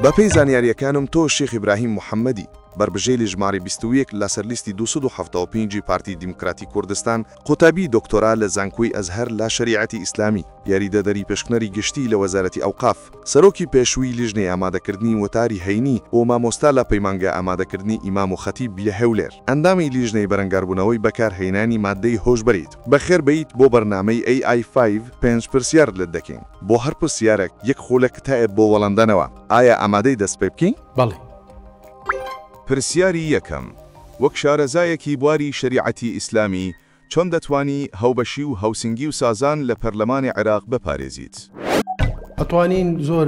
بەپێی زانیاریەکانم تۆ شێخ ئیبراهیم محەممەدی بربژێلی ژمارە 21 لە سەرلیستی 275 پارتی دیموکراتی کوردستان قوتابی دکتۆرا لە زانکۆی ئەزهەر لە شەریعەتی ئیسلامی یاریدەدەری پێشکنەری گشتی لە وەزارەتی ئەوقاف سەرۆکی پێشووی لیژنەی ئامادەکردنی وتاری هەینی و مامۆستا لە پەیمانگە ئامادەکردنی ئیمام و خەتیب لە هەولێر ئەندامی لیژنەی بەرەنگاربوونەوەی بەکارهێنانی مادەی هۆشبەریت بەخێر بەیت بۆ بەرنامەی AI5 5 پرسیار لێت دەکەین بۆ هەر پرسیارێک یەک خولە کتایب بۆ وەڵامدانەوە ئایا ئامادەی دەست پێ بکەین؟ بەڵێ. پرسیاری یەکەم وەک شارەزایەکی بواری شریعەتی ئیسلامی چۆن دەتوانی هەوبەشی و هەوسنگی و سازان لە پەرلەمانی عێراق بپارێزیت؟ ئەتوانین زۆر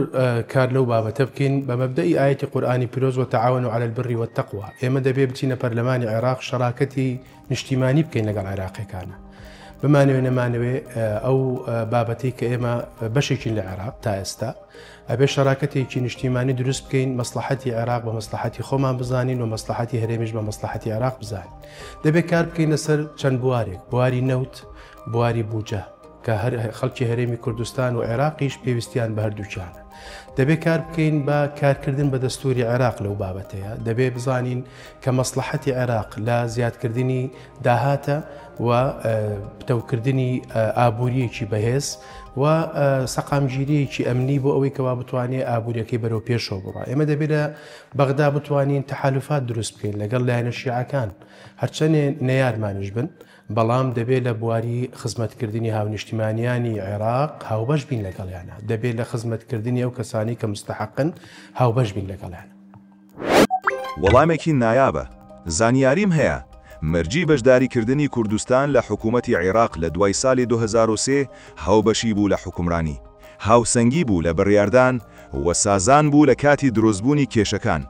کار لەو بابەتە بکەین بە مەبدەئی ئاەتی قورئانی پیرۆز وتەعاونوا عەلە البر والتەقوا. ئێمە دەبێ بچینە پەرلەمانی عێراق شەراکەتی نیشتیمانی بکەین لەگەڵ عێراقیەکانە. بمانوێ نەمانوێ ئەو بابەتەی کە ئێمە بەشێکی لە عێراق تا ئێستا ئەبێ شەراکەتێکی نیشتیمانی دروست بکەین مەسلحەتی عێراق بە مەسلحەتی خۆمان بزانین و مەسلحەتی هەرێمیش بە مەسلحەتی عێراق بزانین. دەبێت کار بکەین لەسەر چەند بوارێک بواری نەوت بواری بوجە کە خەڵکی هەرێمی کوردستان و عێراقیش پێویستیان بە هەردووچانە. دەبێت کار بکەین بە کارکردن بە دەستوری عێراق لەو بابەتەیە. دەبێت بزانین کە مەسلحەتی عێراق لە زیادکردنی داهاتە و پتەوکردنی ئابووریەکی بەهێز و سەقامگیریەکی ئەمنی بۆ ئەوەی کەوا بتوانێت ئابوووریەکەی بەرەو پێشەوە بڕە. ئێمە دەبێت لە بەغدا بتوانین تەحالوفات دروست بکەین لەگەڵ لایەنە شیعەکان هەرچەندێ نەیارمانش بن بەڵام دەبێت لە بواری خزمەتکردنی هاونیشتیمانیانی عێراق هاوبەش بین لەگەڵیانە. دەبێت لە خزمەتکردنی ئەو کەسانی کە مستحقن هاوبەش بین لەگەڵیانە. وەڵامێکی نایابە زانیاریم هەیە مەرجی بەشداریکردنی کوردستان لە حکوومەتی عێراق لە دوای ساڵی 2003 هاوبەشی بوو لە حکومڕانی هاوسەنگی بوو لە بڕیاردان و سازان بوو لە کاتی دروستبوونی کێشەکان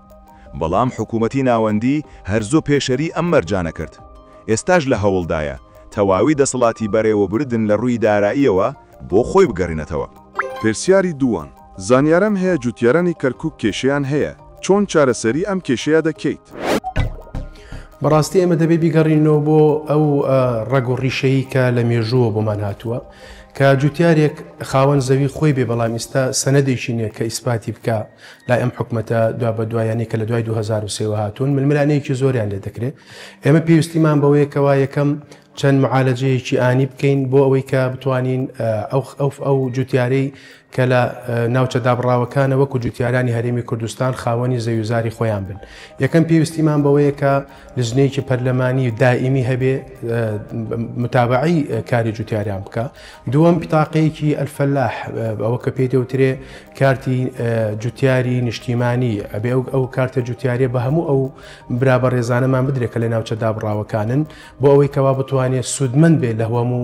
بەڵام حکوومەتی ناوەندی هەرزوو پێشەری ئەم مەرجانە کرد. ئێستاش لە هەوڵدایە تەواوی دەسەڵاتی بەڕێوەبردن لە ڕووی داراییەوە بۆ خۆی بگەڕێنێتەوە. پرسیاری دووەم زانیارم هەیە جوتیارانی کەرکووک کێشەیان هەیە چۆن چارەسەری ئەم کێشەیە دەکەیت؟ بەڕاستی ئێمە دەبێت بیگەڕینەوە بۆ ئەو ڕەگ و ڕیشەیی کە لە مێژووە بۆمان هاتووە کە جوتیارێک خاوەن زەوی خۆی بێ بەڵام ئێستا سەنەدێکی نییە کە ئیسپاتی بکە لای ئەم حکومەتە دوا بە دوایانی کە لە دوای 2023 هاتوون ململانەیەکی زۆریان لێ دەکرێت. ئێمە پێویستیمان بەوەیەکەوە یەکەم چەند معالەجەیەکی ئانی بکەین بۆ ئەوەی کە بتوانین ئەو جوتیارەی کە لە ناوچە دابڕاوەکانە وەکو جوتیارانی هەرێمی کوردستان خاوەنی زەویزاری خۆیان بن. یەکەم پێویستیمان بەوەیە کە لژنەیەکی پەرلەمانی دائیمی هەبێ متابعی کاری جوتیاریان بکە. دووەم پیتاقەیەکی ئەلفەلاح ئەوە کە پێی دەوترێ کارتی جوتیاری نیشتیمانی ئەبێ ئەو کارتە جوتیارێ بە هەموو ئەو برابە ڕێزانەمان بدرێت کە لە ناوچە دابڕاوەکانن بۆ ئەوەی کەوا بتوانێت سوودمەند بێت لە هەموو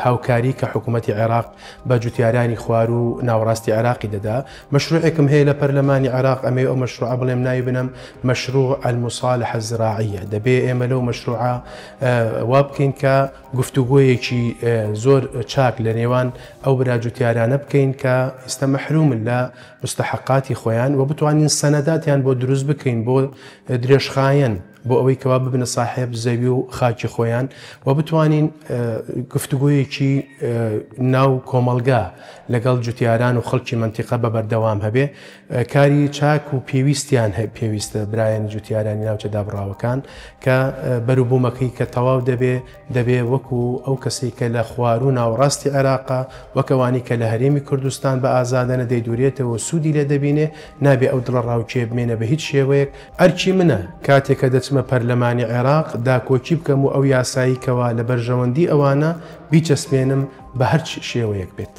هاوکاری کە حکوومەتی عێراق بە جوتیارانی خوار و ناوەڕاستی عێراقی دەدا. مەشروعێکم هەیە لە پەرلەمانی عێراق ئەمێ ئەو مەشروع بڵێم ناوی بنم مەشروع المصالحة الزراعية. دەبێ ئێمە لەو مەشروعە وا بکەین کە گفتوگۆیەکی زۆر چاک لە نێوان ئەو برا جوتیارانە بکەین کە ئێستا مەحرومن لە مستحقاتی خۆیان و بتوانین سەنەداتیان بۆ دروست بکەین بۆ درێژخایەن بۆ ئەوەی کەوا ببنە صاحب زەوی و خاکی خۆیان و بتوانین گفتوگۆیەکی ناو کۆمەلگا لەگەڵ جوتیاران و خەڵکی منتیقە بە بەردەوام هەبێ. کاری چاک و پێویستیان پێویستە برایەن جوتیارانی ناوچە دابڕاوەکان کە بەروبوومەکەی کە تەواو دەبێ وەکو ئەو کەسێک کە لە خوار و ناوەڕاستی عێراقا وەکەوانی کە لە هەرێمی کوردستان بە ئازادانە دەیدورێتەوە سوودی لێ دەبینێ نابێ ئەو دڵە ڕاوچێ بمێنە بە هیچ شێوەیەک. ئەرچی منە کاتێکە دەچمە پەرلەمانی عێراق داکۆچی بکەم و ئەو یاسایی کەوا لە بەرژەوەندی ئەوانە بیچەسپێنم بە هەر شێوەیەک بێت.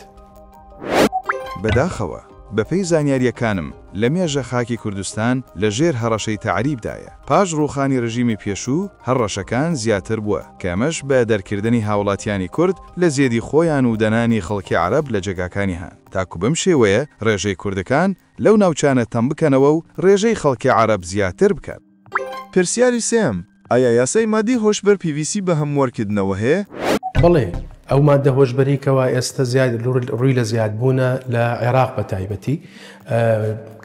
بەداخەوە بەپێی زانیاریەکانم لە مێژە خاکی کوردستان لە ژێر هەڕەشەی تعریبدایە. پاش ڕووخانی ڕژیمی پێشوو هەڕەشەکان زیاتر بووە کەمەش بە دەرکردنی هاوڵاتیانی کورد لە زێدی خۆیان و دەنانی خەڵکی عەرەب لە جێگاکانی هەن تاکو بەم شێوەیە ڕێژەی کوردەکان لەو ناوچانە تەم بکەنەوە و ڕێژەی خەڵکی عەرەب زیاتر بکات. پرسیاری سێم ئایا یاسای مادی هۆشبەر PVC بە هەموارکردنەوە هەیە؟ بڵێ ئەو مادە هۆشبەریکەوە ئێستا ڕووی لە زیادبوونە لە عێراق بە تایبەتی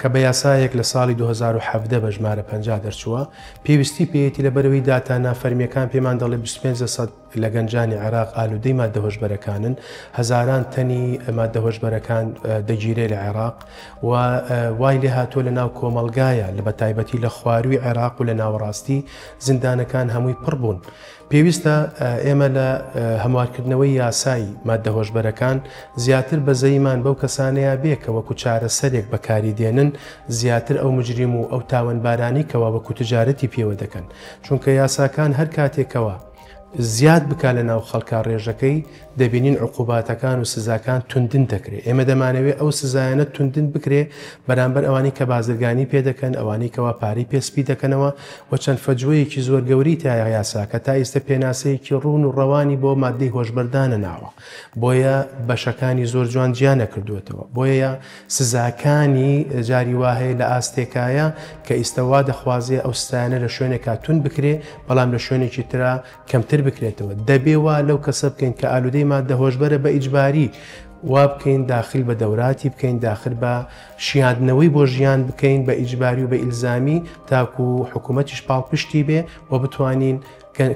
کە بە یاسایەک لە ساڵی 2017 بە ژمارە 50 دەرچووە پێویستی پێیەتی لە بەرەوەی داتا نافەرمیەکان پێمان دەڵێ 25% لە گەنجانی عێراق ئالوودەی مادە هۆشبەرەکانن، هەزاران تەنی مادە هۆشبەرەکان دەگیرێ لە عێراق و وای لێ هاتۆ لە ناو کۆمەلگایە لە بەتایبەتی لە خواروی عێراق و لە ناوەڕاستی زیندانەکان هەمووی پڕ بوون. پێویستە ئێمە لە هەموارکردنەوەی یاسایی مادە هۆشبەرەکان زیاتر بەزەیمان بەو کەسانەیە بێ کە وەکو چارەسەرێک بەکاری دێنن زیاتر ئەو مجریم و ئەو تاوەنبارانی کەوا وەکو تجارەتی پێوە دەکەن، چونکە یاساکان هەر کاتێکەوە زیاد بکە لە ناو خەڵکا ڕێژەکەی دەبینین عقوباتەکان و سزاکان توندن دەکرێت. ئێمە دەمانەوێت ئەو سزایانە توندن بکرێ بەرامبەر ئەوانی کە بازرگانی پێ دەکەن، ئەوانی کەوا پارەی پێسپی دەکەنەوە و چەند فەجوەیەکی زۆر گەوری تا یاسا کە تا ئێستا پێناسەیەکی ڕوون و ڕەوانی بۆ مادەی هۆشبەردانە ناوە، بۆیە بەشەکانی زۆر جوان گیانە کردوێتەوە، بۆیە سزاکانی جاری واهەیە لە ئاستێکایە کە ئیستەوا دەخوازێ ئەو سزایانە لە شوێنێکا تون بکرێ بەڵام لە شوێنێکی ترا کەمتر بکرێتەوە. دەبێ وا لەو کەسە بکەین کە ئالوودەی مادە هۆشبەرە بە ئیجباری وا بکەین داخل بە دەوراتی بکەین، داخل بە شیاندنەوەی بۆ ژیان بکەین بە ئیجباری و بە ئیلزامی تاکو حکوومەتیش پاڵپشتی بێ و بتوانین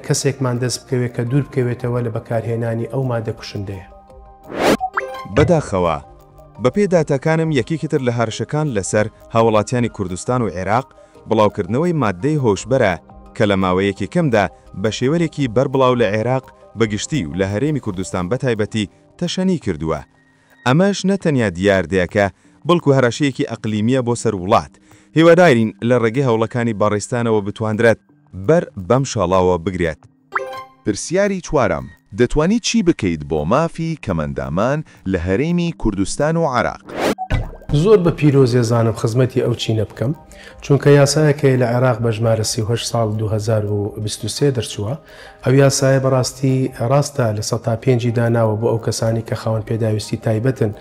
کەسێکمان دەست بکەوێت کە دوور بکەوێتەوە لە بەکارهێنانی ئەو مادە کوشندەیە. بەداخەوە بە پێداتەکانم یەکێکتر لە هەرشەکان لەسەر هاوڵاتیانی کوردستان و عێراق بڵاوکردنەوەی مادەی هۆشبەرە کە لە ماوەیەکی کەمدا بە شێوەرێکی بەربڵاو لە عێراق بەگشتی و لە هەرێمی کوردستان بەتایبەتی تەشەنی کردووە. ئەمەش نەتەنیا دیاردەیەکە بەڵکو هەراشەیەکی ئەقلیمیە بۆ سەر وڵات. هیوادارین لە ڕێگەی هەوڵەکانی باڕێستانەوە بتواندرێت بەر بەم شاڵاوە بگرێت. پرسیاری چوارم، دەتوانی چی بکەیت بۆ مافی کەمەندامان لە هەرێمی کوردستان و عێراق؟ زۆر بە پیرۆزیە زانم خزمەتی ئەو چینە بکەم، چونکە یاسایەکەی لە عێراق بە ژمارە 38 ساڵ 2023 دەرچووە. ئەو یاسایە بەڕاستی ڕاستە لە 105 داناوە بۆ ئەو کەسانی کە خاوەن پێداویستی تایبەتن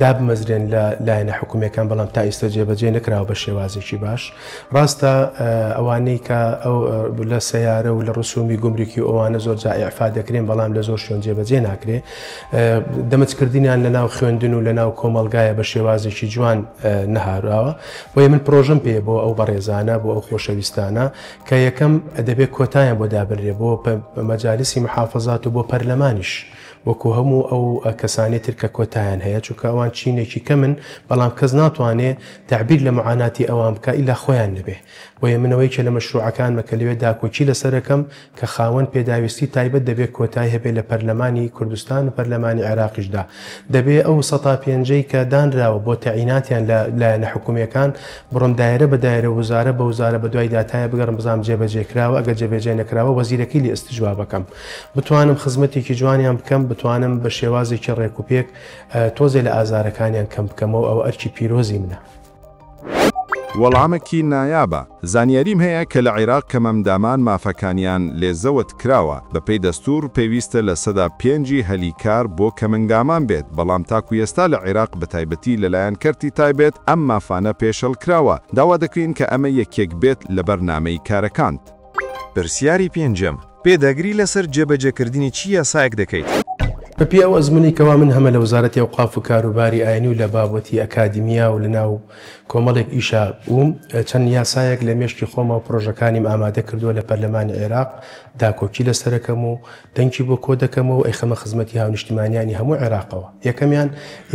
دابمەزرێن لە لایەنە حکوومیەکان، بەڵام تا ئێستا جێبەجێ نەکراوە بە شێوازێکی باش. ڕاستە ئەوانەی کە ئەو لە سەیارە و لە ڕسومی گومرکی ئەوانە زۆر جا ئیعفا دەکرێن، بەڵام لە زۆر شوێن جێبەجێ ناکرێ. دەمەچکردنیان لە ناو خوێندن و لە ناو کۆمەلگایە بە شێوازێکی جوان نەهاراوە. بۆیە من پرۆژەم پێ بۆ ئەو بەڕێزانە بۆ ئەو خۆشەویستانە کە یەکەم دەبێت کۆتاییان بۆ دابرێ بۆ مەجالیسی محافەزات و بۆ پەرلەمانیش وەکو هەموو ئەو کەسانی تر کە کۆتاییان هەیە، چونکە ئەوان چینێکی کەمن بەڵام کەس ناتوانێت تعبیر لە معاناتی ئەوان بکە ئیلا خۆیان نەبێ. بۆیە منەوەی کە لە مەشروعەکان مەکە لەوێ داکۆچی لەسەرەکەم کە خاوەن پێداویستی تایبەت دەبێت کۆتایی هەبێت لە پەرلەمانی کوردستان و پەرلەمانی عێراقیشدا. دەبێت ئەو 105 کە دانراوە بۆ تەعیناتیان لایەنە حکوومیەکان بڕۆم دایرە بە دایرە وزارە بە وزارە بە دوای داتایە بگەڕم بزانم جێبەجێکراوە، ئەگەر جێبەجێ نەکراوە وەزیرەکەی لێ ئەستیجوا بکەم، بتوانم خزمەتێکی جوانیان بکەم، بتوانم بە شێوازێکی ڕێک و پێک تۆزێ لە ئازارەکانیان کەم بکەمەوە. ئەو ئەرکی پیرۆزی منە. وەڵامێکی نایابە. زانیاریم هەیە کە لە عێراق کەمەندامان مافەکانیان لێزەوت کراوە. بەپێی دەستور پێویستە لە 5 هەلیکار بۆ کەمەندامان بێت، بەڵام تاکو ئێستا لە عێراق بەتایبەتی لەلایەن کەرتی تایبێت ئەم مافانە پێشەڵ کراوە. داوا دەکرین کە ئەمە یەکێک بێت لە بەرنامەی کارەکانت. پرسیاری پێنجەم، پێداگری لەسەر جێبەجێکردنی چی یاسایەک دەکەیت؟ بەپێی ئەو ئەزمموی کەوا من هەمە لە وزارەتی ئەوقاف و کاروباری ئاینی و لە بابەتی ئەکادیمیا و لە ناو کۆمەڵێک ئیشا بووم، چەند یاسایەک لە مێشکی خۆمە و پرۆژەکانیم ئامادە کردووە لە پەرلەمانی عێراق، داکۆکی لەسەرەکەم و دەنگی بۆ کۆ دەکەمەوە و ئەیخەمە خزمەتی هاونیشتیمانیانی هەموو عێراقەوە. یەکەمیان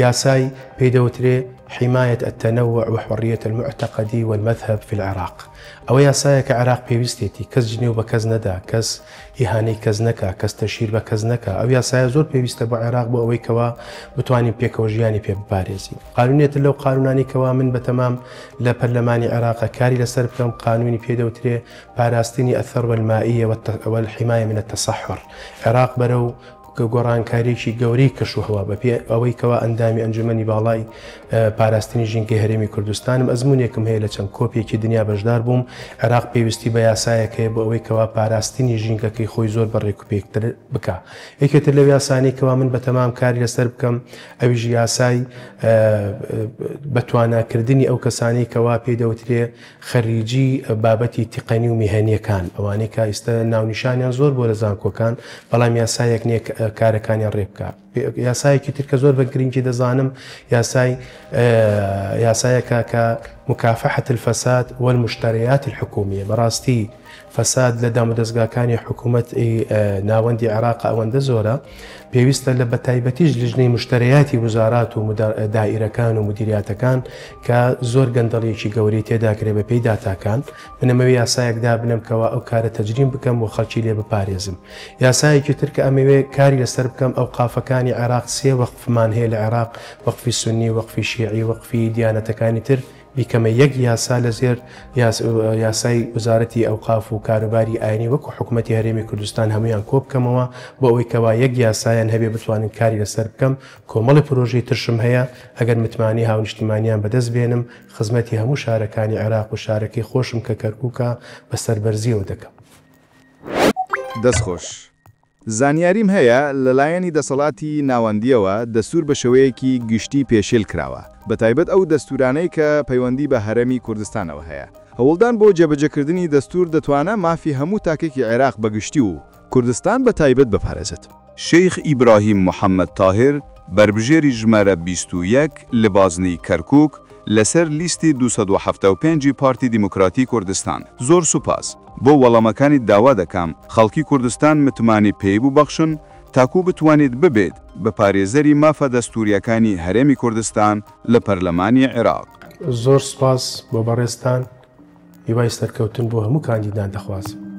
یاسای پێی دەوترێ حماية التنوع وحرية المعتقد والمذهب في العراق. ئەوە یاسایە کە عێراق پێویستێتی، کەس جنێ و بە کەس نەدا، کەس ئیهانەی کەس نەکا، کەس تەشیر بە کەس نەکا. ئەو یاسایە زۆر پێویستە بۆ عێراق بۆ ئەوەی کەوا بتوانین پێکەوە ژیانی پێ بپارێزین. قانونێتە لەو قانونانی کەوا من بەتەمام لە پەرلەمانی عێراق کاری لەسەر بکەم، قانونی پێدەوترێ پاراستنی الثروة المائية والحماية من التصحر. عێراق بەرەو گۆڕانکاریێکی گەورەی کەشوهەوە بەپێ ئەوەی کەوا ئەندامی ئەنجومەنی باڵای پاراستنی ژینگەی هەرێمی کوردستانم. ئەزمونێکم هەیە لە چەند کۆپێکی دنیا بەشدار بووم. عێراق پێویستی بە یاسایەکەیە بۆ ئەوەی کەوا پاراستنی ژینگەکەی خۆی زۆر بەڕێک و پێکتر بکە. یەکێتر لەو یاسانەی کەوا من بەتەمام کاری لەسەر بکەم ئەویش یاسای بەتواناکردنی ئەو کەسانی کەوا پێدەوترێ خەریجی بابەتی تیقەنی و میهەنیەکان، ئەوانەی کە ئێستا ناونیشانیان زۆر بۆ لە زانکۆکان، بەڵام یاسایەک نییە کارەکانیان ڕێ بکات. یاسایەکی تر کە زۆر بە گرنگی دەزانم یاسایەکە کە مكافحة الفساد والمشتريات الحكومية بەڕاستی فساد لە دامودەستگاکانی حکوومەت ناوەندی عێراق ئەوەندە زۆرە پێویستە لە بەتایبەتیش لژنەی مشتریاتی وزارات و دائیرەکان و مدیریاتەکان کە زۆر گەندەڵیەکی گەوری تێداکرێ بە پێی داتاکان منەمەوێ یاسایەکدا بنەمکەوە ئەو کارە تەجریم بکەم و خەڵکی لێ بپارێزم یاسایەکی تر کە ئەمەوێ کاری لەسەر بکەم ئەو قافەکانی عێراق سێ وەقفمان هەیە لە عێراق وەقفی سونی وەقفی شیعی وەقفی دیانەتەکانی تر بیکەمە یەک یاسا لەزێر یاسای وزارەتی ئەوقاف و کاروباری ئاینی وەکو حکوومەتی هەرێمی کوردستان هەمویان کۆ بکەمەوە بۆ ئەوەی کەوا یەک یاسایان هەبێ بتوانن کاری لەسەر بکەم کۆمەڵی پرۆژەی ترشم هەیە ئەگەر متمانی هاونیشتیمانیان بەدەست بێنم خزمەتی هەموو شارەکانی عێراق و شارەکەی خۆشم کە کەرکووکە بە سەربەرزیەوە دەکەم. دەستخۆش. زانیاریم هەیە لەلایەنی دەسەڵاتی ناوەندیەوە دەستور بە شێوەیەکی گشتی پێشێل کراوە بە تایبەت ئەو دەستورانەی کە پەیوەندی بە هەرەمی کوردستانەوە هەیە هەوڵدان بۆ جێبەجێکردنی دەستور دەتوانە مافی هەموو تاکێکی عێراق بەگشتی و کوردستان بە تایبەت بپارێزێت. شەیخ ئیبراهیم محەممەد تاهر بربژێری ژمارە 21 لە بازنەی کەرکووک لەسەر لیستی 275 پارتی دیموکراتی کوردستان زۆر سوپاس بۆ وەڵامەکانی داوا دەکەم خەڵکی کوردستان متمانی پێی بوو بەخشن تاکو بتوانێت ببێت بە پارێزەری مافە دەستوریەکانی هەرێمی کوردستان لە پەرلەمانی عێراق. زۆر سوپاس بۆ بەڕێستان هیوای سەرکەوتن بۆ هەموو کاندیدان دەخوازم.